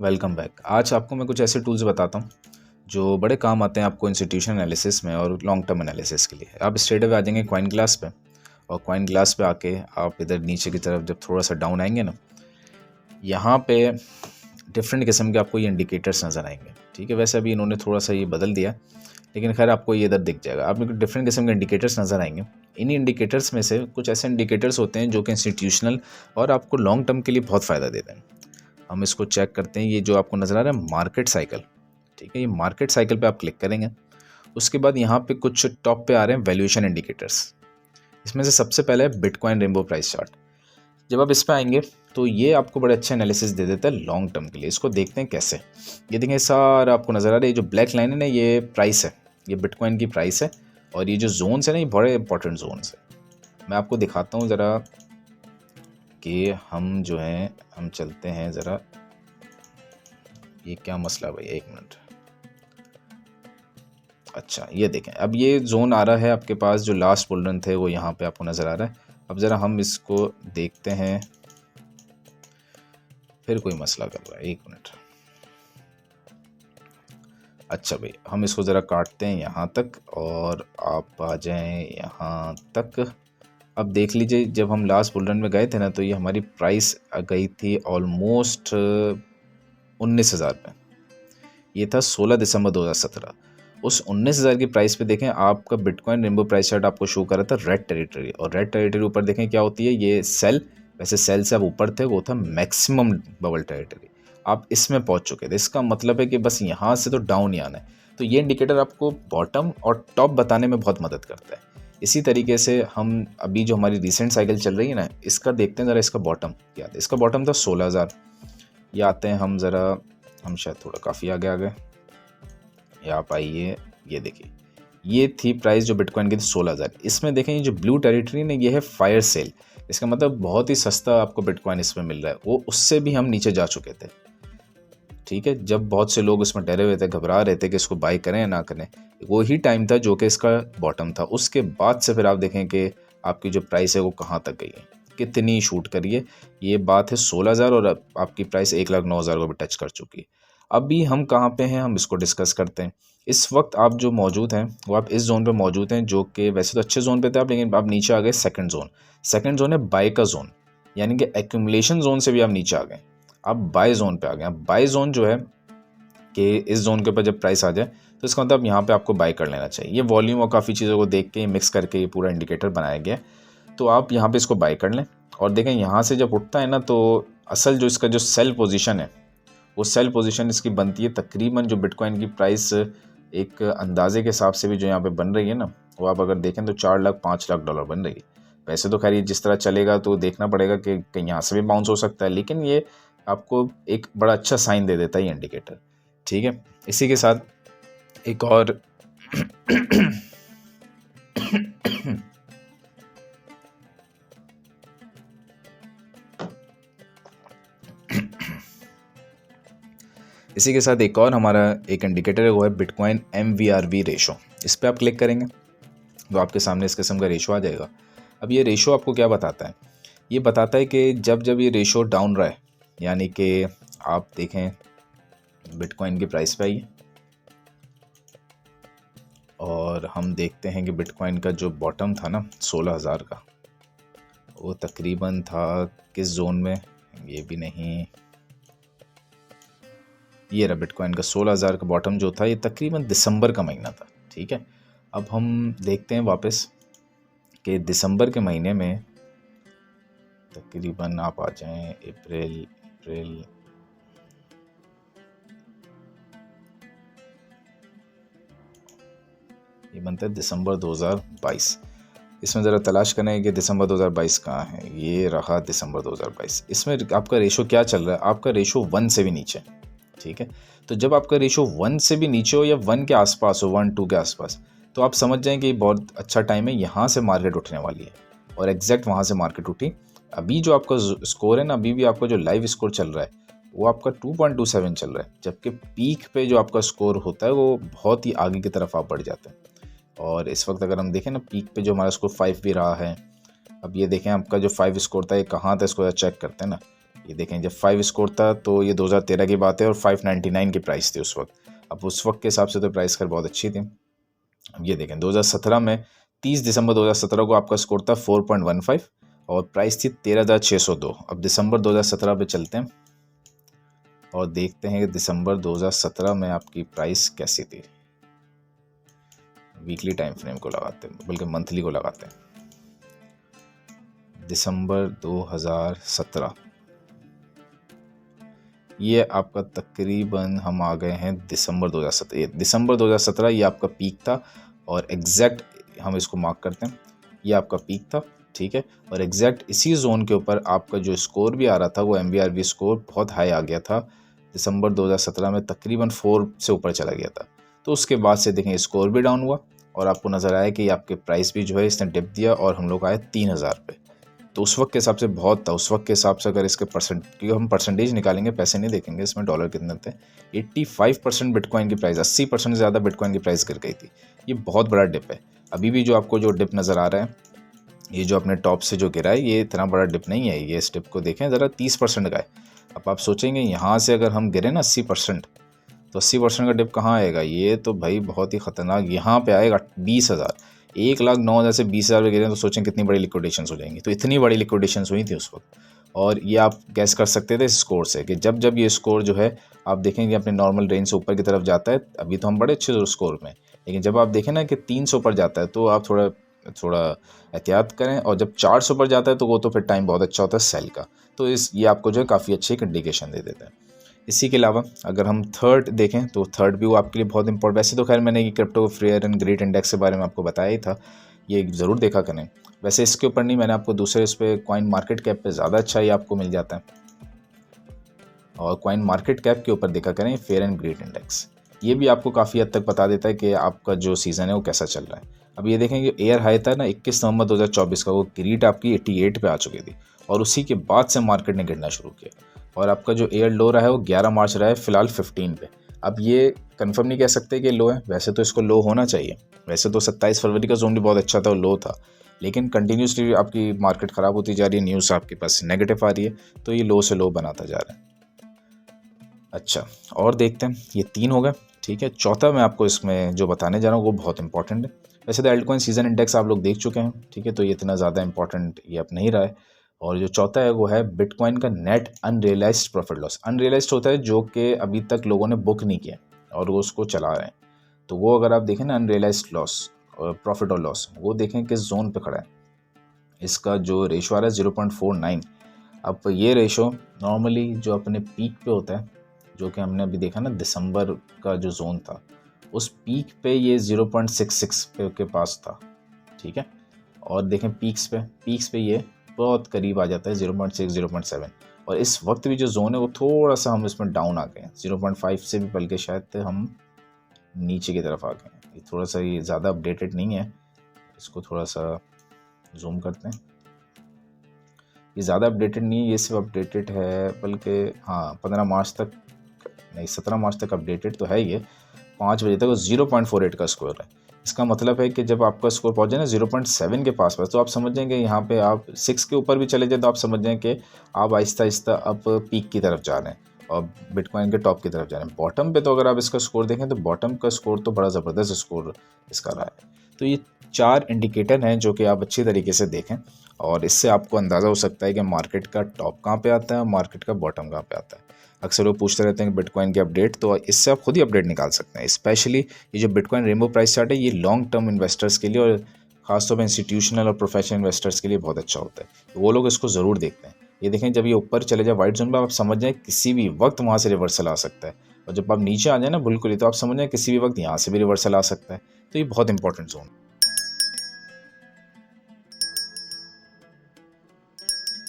Welcome back. आज आपको मैं कुछ ऐसे टूल्स बताता हूँ जो बड़े काम आते हैं आपको इंस्टीट्यूशन एनालिसिस में और लॉन्ग टर्म एनालिसिस के लिए। आप स्ट्रेट अवे आ जाएंगे कॉइन ग्लास पे, और कॉइन ग्लास पे आके आप इधर नीचे की तरफ जब थोड़ा सा डाउन आएंगे ना, यहाँ पे डिफरेंट किस्म के आपको ये इंडिकेटर्स नज़र आएंगे। ठीक है, वैसे अभी इन्होंने थोड़ा सा ये बदल दिया, लेकिन खैर आपको ये इधर दिख जाएगा। आपको डिफरेंट किस्म के इंडिकेटर्स नज़र आएंगे। इन इंडिकेटर्स में से कुछ ऐसे इंडिकेटर्स होते हैं जो कि इंस्टीट्यूशनल और आपको लॉन्ग टर्म के लिए बहुत फ़ायदा देते हैं। हम इसको चेक करते हैं। ये जो आपको नज़र आ रहा है मार्केट साइकिल, ठीक है, ये मार्केट साइकिल पे आप क्लिक करेंगे। उसके बाद यहाँ पे कुछ टॉप पे आ रहे हैं वैल्यूएशन इंडिकेटर्स। इसमें से सबसे पहले है बिटकॉइन रेनबो प्राइस चार्ट। जब आप इस पे आएंगे तो ये आपको बड़े अच्छे एनालिसिस दे देता है लॉन्ग टर्म के लिए। इसको देखते हैं कैसे। ये देखें, सारा आपको नज़र आ रहा है, ये जो ब्लैक लाइन है ना, ये प्राइस है, ये बिटकॉइन की प्राइस है। और ये जो जोन्स है ना, ये बड़े इंपॉर्टेंट जोन्स है। मैं आपको दिखाता हूँ ज़रा कि हम जो हैं, हम चलते हैं ज़रा। ये क्या मसला भाई, एक मिनट। अच्छा, ये देखें, अब ये जोन आ रहा है आपके पास। जो लास्ट बुल रन थे वो यहाँ पे आपको नज़र आ रहा है। अब ज़रा हम इसको देखते हैं। फिर कोई मसला कर रहा है, एक मिनट। अच्छा भाई, हम इसको ज़रा काटते हैं यहाँ तक, और आप आ जाएं यहाँ तक। अब देख लीजिए, जब हम लास्ट बुल रन में गए थे ना, तो ये हमारी प्राइस गई थी ऑलमोस्ट 19,000 पे। ये था 16 दिसंबर 2017। उस 19,000 की प्राइस पे देखें, आपका बिटकॉइन रेनबो प्राइस चार्ट आपको शो कर रहा था रेड टेरिटरी। और रेड टेरिटरी ऊपर देखें क्या होती है, ये सेल, वैसे सेल से आप ऊपर थे, वो था मैक्सिमम बबल टेरिटरी। आप इसमें पहुंच चुके थे। इसका मतलब है कि बस यहाँ से तो डाउन ही आना है। तो ये इंडिकेटर आपको बॉटम और टॉप बताने में बहुत मदद करता है। इसी तरीके से हम अभी जो हमारी रिसेंट साइकिल चल रही है ना, इसका देखते हैं ज़रा। इसका बॉटम क्या था? इसका बॉटम था 16,000। ये आते हैं हम ज़रा, हम शायद थोड़ा काफ़ी आगे आ गए। ये आप आइए, ये देखिए, ये थी प्राइस जो बिटकॉइन की थी 16,000। इसमें देखें, ये जो ब्लू टेरिटरी ना, ये है फायर सेल। इसका मतलब बहुत ही सस्ता आपको बिटकॉइन इसमें मिल रहा है। वो उससे भी हम नीचे जा चुके थे। ठीक है, जब बहुत से लोग उसमें डरे हुए थे, घबरा रहे थे कि इसको बाई करें या ना करें, वो ही टाइम था जो कि इसका बॉटम था। उसके बाद से फिर आप देखें कि आपकी जो प्राइस है वो कहाँ तक गई है, कितनी शूट करिए। ये बात है 16,000, और अब आपकी प्राइस 1,09,000 को भी टच कर चुकी है। अभी हम कहाँ पे हैं, हम इसको डिस्कस करते हैं। इस वक्त आप जो मौजूद हैं वो आप इस जोन पे मौजूद हैं, जो कि वैसे तो अच्छे जोन पे थे आप, लेकिन आप नीचे आ गए सेकंड जोन। सेकंड जोन है बाय का जोन, यानी कि एक्यूमुलेशन जोन से भी आप नीचे आ गए, आप बाय जोन पे आ गए। अब बाय जोन जो है कि इस जोन के ऊपर जब प्राइस आ जाए, तो इसका मतलब यहाँ पे आपको बाय कर लेना चाहिए। ये वॉल्यूम और काफ़ी चीज़ों को देख के मिक्स करके ये पूरा इंडिकेटर बनाया गया है। तो आप यहाँ पे इसको बाय कर लें, और देखें यहाँ से जब उठता है ना, तो असल जो इसका जो सेल पोजीशन है, वो सेल पोजीशन इसकी बनती है तकरीबन, जो बिटकॉइन की प्राइस एक अंदाजे के हिसाब से भी जो यहाँ पे बन रही है ना, वो आप अगर देखें तो 4 लाख 5 लाख डॉलर बन रही है। वैसे तो खैर ये जिस तरह चलेगा तो देखना पड़ेगा कि कहीं यहाँ से भी बाउंस हो सकता है, लेकिन ये आपको एक बड़ा अच्छा साइन दे देता है ये इंडिकेटर। ठीक है, इसी के साथ एक और इसी के साथ एक और हमारा एक इंडिकेटर है, वो है बिटकॉइन MVRV रेशो। इस पर आप क्लिक करेंगे तो आपके सामने इस किस्म का रेशो आ जाएगा। अब ये रेशो आपको क्या बताता है? ये बताता है कि जब जब ये रेशो डाउन रहा है, यानी कि आप देखें बिटकॉइन की प्राइस पे आइए, और हम देखते हैं कि बिटकॉइन का जो बॉटम था ना 16,000 का, वो तकरीबन था किस जोन में, ये भी नहीं, ये रहा बिटकॉइन का 16,000 का बॉटम जो था, ये तकरीबन दिसंबर का महीना था। ठीक है, अब हम देखते हैं वापस कि दिसंबर के महीने में तकरीबन आप आ जाएं अप्रैल, ये बनता है दिसंबर 2022। इसमें ज़रा तलाश करें कि दिसंबर 2022 कहाँ है। ये रहा दिसंबर 2022। इसमें आपका रेशो क्या चल रहा है? आपका रेशो 1 से भी नीचे। ठीक है, तो जब आपका रेशो 1 से भी नीचे हो, या 1 के आसपास हो, 1-2 के आसपास, तो आप समझ जाएं कि ये बहुत अच्छा टाइम है, यहाँ से मार्केट उठने वाली है। और एग्जैक्ट वहाँ से मार्केट उठी। अभी जो आपका स्कोर है ना, अभी भी आपका जो लाइव स्कोर चल रहा है वो आपका 2.27 चल रहा है, जबकि पीक पे जो आपका स्कोर होता है वो बहुत ही आगे की तरफ आप बढ़ जाते हैं। और इस वक्त अगर हम देखें ना, पीक पे जो हमारा स्कोर 5 भी रहा है। अब ये देखें आपका जो 5 स्कोर था ये कहाँ था, इसको चेक करते हैं ना। ये देखें जब 5 स्कोर था तो ये 2013 की बात है और 599 की प्राइस थी उस वक्त। अब उस वक्त के हिसाब से तो प्राइस कर बहुत अच्छी थी। अब ये देखें 2017 में 30 दिसंबर 2017 को आपका स्कोर था 4.15 और प्राइस थी 13,602। अब दिसंबर 2017 पे चलते हैं और देखते हैं कि दिसंबर 2017 में आपकी प्राइस कैसी थी। वीकली टाइम फ्रेम को लगाते हैं, बल्कि मंथली को लगाते हैं। दिसंबर 2017 ये आपका तकरीबन हम आ गए हैं दिसंबर 2017। दिसंबर 2017 ये आपका पीक था और एग्जैक्ट हम इसको मार्क करते हैं, ये आपका पीक था, ठीक है। और एग्जैक्ट इसी जोन के ऊपर आपका जो स्कोर भी आ रहा था वो MBRV स्कोर बहुत हाई आ गया था। दिसंबर 2017 में तकरीबन 4 से ऊपर चला गया था। तो उसके बाद से देखें स्कोर भी डाउन हुआ और आपको नज़र आया कि आपके प्राइस भी जो है इसने डिप दिया और हम लोग आए 3000 पे। तो उस वक्त के हिसाब से बहुत था। उस वक्त के हिसाब से अगर इसके क्योंकि हम परसेंटेज निकालेंगे, पैसे नहीं देखेंगे इसमें डॉलर कितने थे। 85% बिटकॉइन की प्राइस, 80% से ज़्यादा बिटकॉइन की प्राइस गिर गई थी। ये बहुत बड़ा डिप है। अभी भी जो आपको जो डिप नज़र आ रहा है, ये जो अपने टॉप से जो गिरा है, ये इतना बड़ा डिप नहीं है। ये इस डिप को देखें ज़रा, 30% का है। अब आप सोचेंगे यहाँ से अगर हम गिरे ना 80%, तो 80% का डिप कहाँ आएगा? ये तो भाई बहुत ही ख़तरनाक यहाँ पे आएगा 20,000। 1,09,000 से 20,000 पे गिरे तो सोचें कितनी बड़ी लिक्विडेशंस हो जाएंगी। तो इतनी बड़ी लिक्विडेशंस हुई थी उस वक्त। और ये आप गैस कर सकते थे इस स्कोर से कि जब जब ये स्कोर जो है आप देखेंगे अपने नॉर्मल रेंज से ऊपर की तरफ जाता है। अभी तो हम बड़े अच्छे स्कोर में, लेकिन जब आप देखें ना कि 300 पर जाता है तो आप थोड़ा एहतियात करें। और जब 400 पर जाता है तो वो तो फिर टाइम बहुत अच्छा होता है सेल का। तो ये आपको जो है काफ़ी अच्छी एक इंडिकेशन दे देता है। इसी के अलावा अगर हम थर्ड देखें तो थर्ड भी वो आपके लिए बहुत इंपॉर्टेंट। वैसे तो खैर मैंने ये crypto fair and great index के बारे में आपको बताया ही था, ये ज़रूर देखा करें। वैसे इसके ऊपर नहीं, मैंने आपको दूसरे इस पर कॉइन मार्केट कैप पे ज़्यादा अच्छा ये आपको मिल जाता है। और कॉइन मार्केट कैप के ऊपर देखा करें फेयर एंड ग्रेट इंडेक्स, ये भी आपको काफ़ी हद तक बता देता है कि आपका जो सीज़न है वो कैसा चल रहा है। अब ये देखें कि एयर हाई था ना 21 नवंबर 2024 का, वो ग्रीट आपकी 88 पे आ चुकी थी और उसी के बाद से मार्केट ने गिरना शुरू किया। और आपका जो एयर लो रहा है वो 11 मार्च रहा है फ़िलहाल 15 पे। अब ये कंफर्म नहीं कह सकते कि लो है, वैसे तो इसको लो होना चाहिए। वैसे तो 27 फरवरी का जोन भी बहुत अच्छा था और लो था, लेकिन कंटिन्यूसली आपकी मार्केट ख़राब होती जा रही है, न्यूज़ आपके पास नेगेटिव आ रही है, तो ये लो से लो बनाता जा रहा है। अच्छा, और देखते हैं, ये 3 हो गए, ठीक है। चौथा मैं आपको इसमें जो बताने जा रहा हूँ वो बहुत इंपॉर्टेंट है। वैसे तो एल्टकॉइन सीजन इंडेक्स आप लोग देख चुके हैं, ठीक है, तो ये इतना ज़्यादा इंपॉर्टेंट ये अब नहीं रहा है। और जो चौथा है वो है बिटकॉइन का net unrealised profit loss. Unrealised होता है जो कि अभी तक लोगों ने बुक नहीं किया और वो उसको चला रहे हैं। तो वो अगर आप देखें ना अनरियलाइज्ड लॉस और प्रॉफिट और लॉस, वो देखें किस जोन पे खड़ा है। इसका जो रेशो आ रहा है 0.49। अब ये रेशो नॉर्मली जो अपने पीक पे होता है, जो कि हमने अभी देखा ना दिसंबर का जो जोन था, उस पीक पे ये 0.66 के पास था, ठीक है। और देखें पीक्स पे ये बहुत करीब आ जाता है 0.6 0.7। और इस वक्त भी जो जोन है वो थोड़ा सा हम इसमें डाउन आ गए हैं, 0.5 से भी बल्कि शायद हम नीचे की तरफ आ गए हैं। ये थोड़ा सा ये ज़्यादा अपडेटेड नहीं है, इसको थोड़ा सा जूम करते हैं। ये ज़्यादा अपडेटेड नहीं है, ये सिर्फ अपडेटेड है बल्कि हाँ 15 मार्च तक नहीं 17 मार्च तक अपडेटेड तो है। ये 5 बजे तक 0.48 का स्कोर है। इसका मतलब है कि जब आपका स्कोर पहुंच जाए ना 0.7 के पास तो आप समझ जाएंगे यहाँ पे आप 6 के ऊपर भी चले जाए तो आप समझ जाएं कि आप आहिस्ता आहिस्ता अब पीक की तरफ जा रहे हैं और बिटकॉइन के टॉप की तरफ जा रहे हैं। बॉटम पे तो अगर आप इसका स्कोर देखें तो बॉटम का स्कोर तो बड़ा ज़बरदस्त स्कोर इसका रहा है। तो ये 4 इंडिकेटर हैं जो कि आप अच्छी तरीके से देखें और इससे आपको अंदाज़ा हो सकता है कि मार्केट का टॉप कहाँ पे आता है और मार्केट का बॉटम कहाँ पे आता है। अक्सर लोग पूछते रहते हैं कि बिटकॉइन की अपडेट, तो इससे आप खुद ही अपडेट निकाल सकते हैं। स्पेशली ये जो बिटकॉइन रेनबो प्राइस चार्ट है ये लॉन्ग टर्म इन्वेस्टर्स के लिए और ख़ासतौर पर इंस्टीट्यूशनल और प्रोफेशनल इन्वेस्टर्स के लिए बहुत अच्छा होता है, तो वो लोग इसको ज़रूर देखते हैं। ये देखें जब ये ऊपर चले जाए वाइट जोन पर, आप समझ जाएँ किसी भी वक्त वहाँ से रिवर्सल आ सकता है। और जब आप नीचे आ जाए ना बिल्कुल ही, तो आप समझ जाएँ किसी भी वक्त यहाँ से भी रिवर्सल आ सकता है। तो ये बहुत इंपॉर्टेंट जोन है।